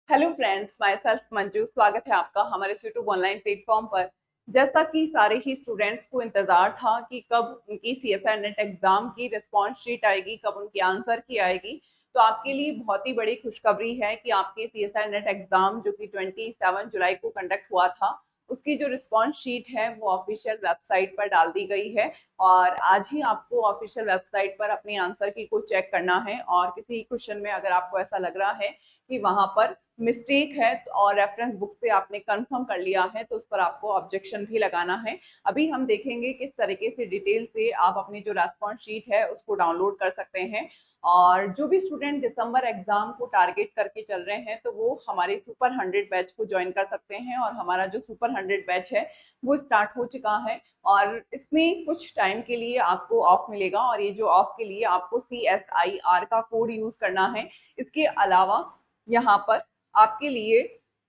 Hello friends, my self Manju. स्वागत है आपका हमारे यूट्यूब ऑनलाइन प्लेटफॉर्म पर। जैसा कि सारे ही स्टूडेंट्स को इंतजार था कि कब उनकी सीएसआई नेट एग्जाम की रिस्पॉन्स शीट आएगी, कब उनकी आंसर की आएगी, तो आपके लिए बहुत ही बड़ी खुशखबरी है कि आपके सीएसआई नेट एग्जाम जो कि 27 जुलाई को कंडक्ट हुआ था, उसकी जो रिस्पॉन्स शीट है वो ऑफिशियल वेबसाइट पर डाल दी गई है। और आज ही आपको ऑफिशियल वेबसाइट पर अपनी आंसर की को चेक करना है। और किसी क्वेश्चन में अगर आपको ऐसा लग रहा है कि वहां पर मिस्टेक है और रेफरेंस बुक से आपने कंफर्म कर लिया है, तो उस पर आपको ऑब्जेक्शन भी लगाना है। अभी हम देखेंगे किस तरीके से डिटेल से आप अपनी जो रेस्पॉन्स शीट है उसको डाउनलोड कर सकते हैं। और जो भी स्टूडेंट दिसंबर एग्जाम को टारगेट करके चल रहे हैं, तो वो हमारे सुपर 100 बैच को ज्वाइन कर सकते हैं। और हमारा जो सुपर 100 बैच है वो स्टार्ट हो चुका है और इसमें कुछ टाइम के लिए आपको ऑफ मिलेगा। और ये जो ऑफ के लिए आपको CSIR का कोड यूज करना है। इसके अलावा यहाँ पर आपके लिए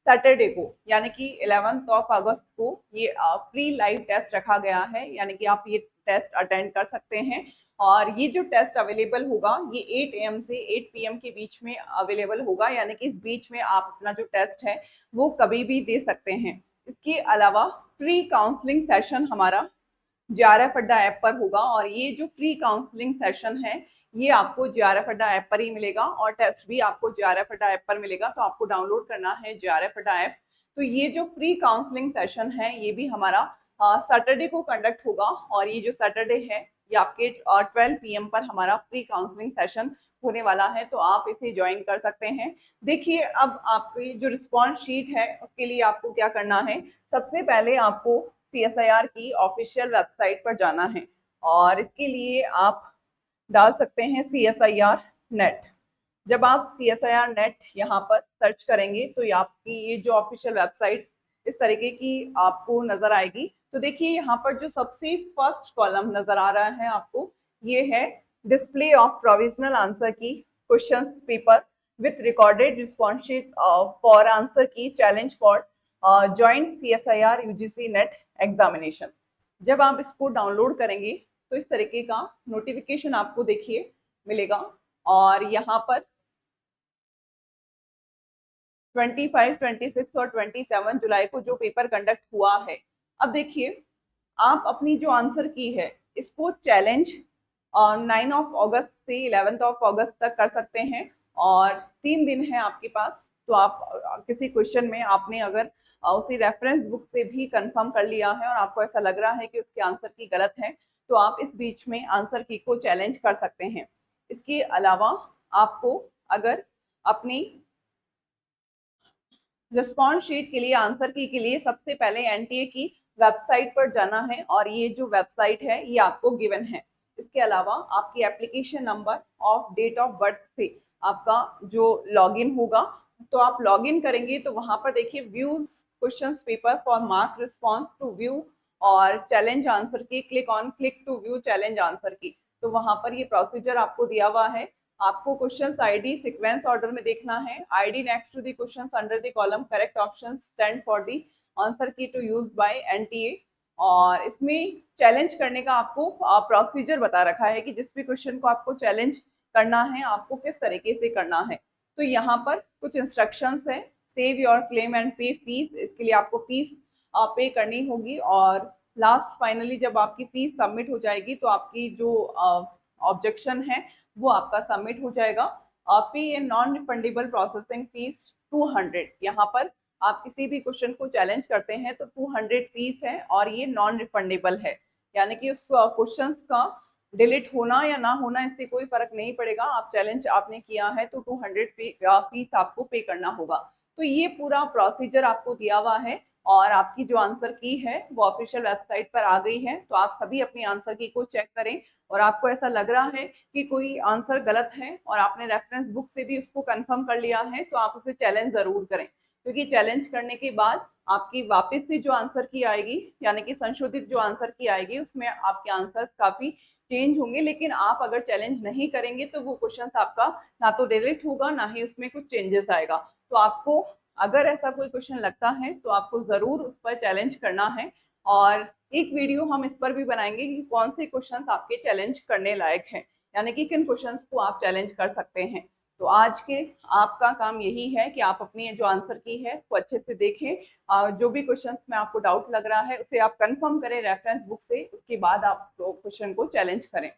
सैटरडे को यानी कि 11 अगस्त को ये फ्री लाइव टेस्ट रखा गया है, यानी कि आप ये टेस्ट अटेंड कर सकते हैं। और ये जो टेस्ट अवेलेबल होगा ये 8 AM से 8 PM के बीच में अवेलेबल होगा, यानी कि इस बीच में आप अपना जो टेस्ट है वो कभी भी दे सकते हैं। इसके अलावा फ्री काउंसलिंग सेशन हमारा JRF अड्डा ऐप पर होगा। और ये जो फ्री काउंसलिंग सेशन है ये आपको JRF अड्डा ऐप पर ही मिलेगा और टेस्ट भी आपको JRF अड्डा ऐप पर मिलेगा। तो आपको डाउनलोड करना है JRF अड्डा ऐप। तो ये जो फ्री काउंसलिंग सेशन है ये भी हमारा सैटरडे को कंडक्ट होगा। और ये जो सैटरडे है ये आपके 12 PM पर हमारा फ्री काउंसलिंग सेशन होने वाला है, तो आप इसे ज्वाइन कर सकते हैं। देखिए, अब आपकी जो रिस्पॉन्स शीट है उसके लिए आपको क्या करना है। सबसे पहले आपको CSIR की ऑफिशियल वेबसाइट पर जाना है और इसके लिए आप डाल सकते हैं CSIR नेट। जब आप CSIR नेट यहाँ पर सर्च करेंगे तो ये आपकी ये जो ऑफिशियल वेबसाइट इस तरीके की आपको नजर आएगी। तो देखिए, यहाँ पर जो सबसे फर्स्ट कॉलम नजर आ रहा है आपको, ये है display of provisional answer key question paper with recorded responses for answer key challenge for joint CSIR UGC NET examination. जब आप इसको डाउनलोड करेंगे तो इस तरीके का नोटिफिकेशन आपको देखिए मिलेगा। और यहाँ पर 25, 26 और 27 जुलाई को जो पेपर कंडक्ट हुआ है, अब देखिए, आप अपनी जो आंसर की है इसको चैलेंज 9 अगस्त से 11 अगस्त तक कर सकते हैं। और 3 दिन है आपके पास। तो आप किसी क्वेश्चन में आपने अगर उसी रेफरेंस बुक से भी कंफर्म कर लिया है और आपको ऐसा लग रहा है कि उसके आंसर की गलत है, तो आप इस बीच में आंसर की को चैलेंज कर सकते हैं। इसके अलावा आपको अगर अपनी रिस्पॉन्स शीट के लिए आंसर की के लिए सबसे पहले NTA की वेबसाइट पर जाना है और ये जो वेबसाइट है ये आपको गिवन है। इसके अलावा आपकी एप्लीकेशन नंबर और डेट ऑफ बर्थ से आपका जो लॉगिन होगा, तो आप लॉगिन करेंगे तो वहां पर देखिए views question paper for mark response to view और challenge answer key, click on click to view challenge answer key. तो वहां पर ये प्रोसीजर आपको दिया हुआ है। आपको क्वेश्चन आईडी सीक्वेंस ऑर्डर में देखना है। ID next to the questions under the column correct option stand for the answer key to use by NTA। और इसमें चैलेंज करने का आपको प्रोसीजर बता रखा है कि जिस भी क्वेश्चन को आपको चैलेंज करना है आपको किस तरीके से करना है। तो यहाँ पर कुछ इंस्ट्रक्शंस है। सेव योर क्लेम एंड पे फीस, इसके लिए आपको फीस पे करनी होगी। और लास्ट फाइनली जब आपकी फीस सबमिट हो जाएगी तो आपकी जो ऑब्जेक्शन है वो आपका सबमिट हो जाएगा। पे a non refundable processing fees 200। यहाँ पर आप किसी भी क्वेश्चन को चैलेंज करते हैं तो 200 फीस है और ये नॉन रिफंडेबल है, यानी कि उस क्वेश्चन का डिलीट होना या ना होना इससे कोई फर्क नहीं पड़ेगा। आप चैलेंज आपने किया है तो 200 फीस आपको पे करना होगा। तो ये पूरा प्रोसीजर आपको दिया हुआ है। और आपकी जो आंसर की है वो ऑफिशियल वेबसाइट पर आ गई है। तो आप सभी अपनी आंसर की को चेक करें और आपको ऐसा लग रहा है कि कोई आंसर गलत है और आपने रेफरेंस बुक से भी उसको कंफर्म कर लिया है, तो आप उसे चैलेंज जरूर करें। क्योंकि चैलेंज करने के बाद आपकी वापस से जो आंसर की आएगी, यानी कि संशोधित जो आंसर की आएगी, उसमें आपके आंसर्स काफी चेंज होंगे। लेकिन आप अगर चैलेंज नहीं करेंगे तो वो क्वेश्चन आपका ना तो डिलीट होगा ना ही उसमें कुछ चेंजेस आएगा। तो आपको अगर ऐसा कोई क्वेश्चन लगता है तो आपको जरूर उस पर चैलेंज करना है। और एक वीडियो हम इस पर भी बनाएंगे कि कौन से क्वेश्चंस आपके चैलेंज करने लायक हैं, यानी कि किन क्वेश्चंस को आप चैलेंज कर सकते हैं। तो आज के आपका काम यही है कि आप अपनी जो आंसर की है उसको अच्छे से देखें। जो भी क्वेश्चंस में आपको डाउट लग रहा है उसे आप कंफर्म करें रेफरेंस बुक से, उसके बाद आप क्वेश्चन को चैलेंज करें।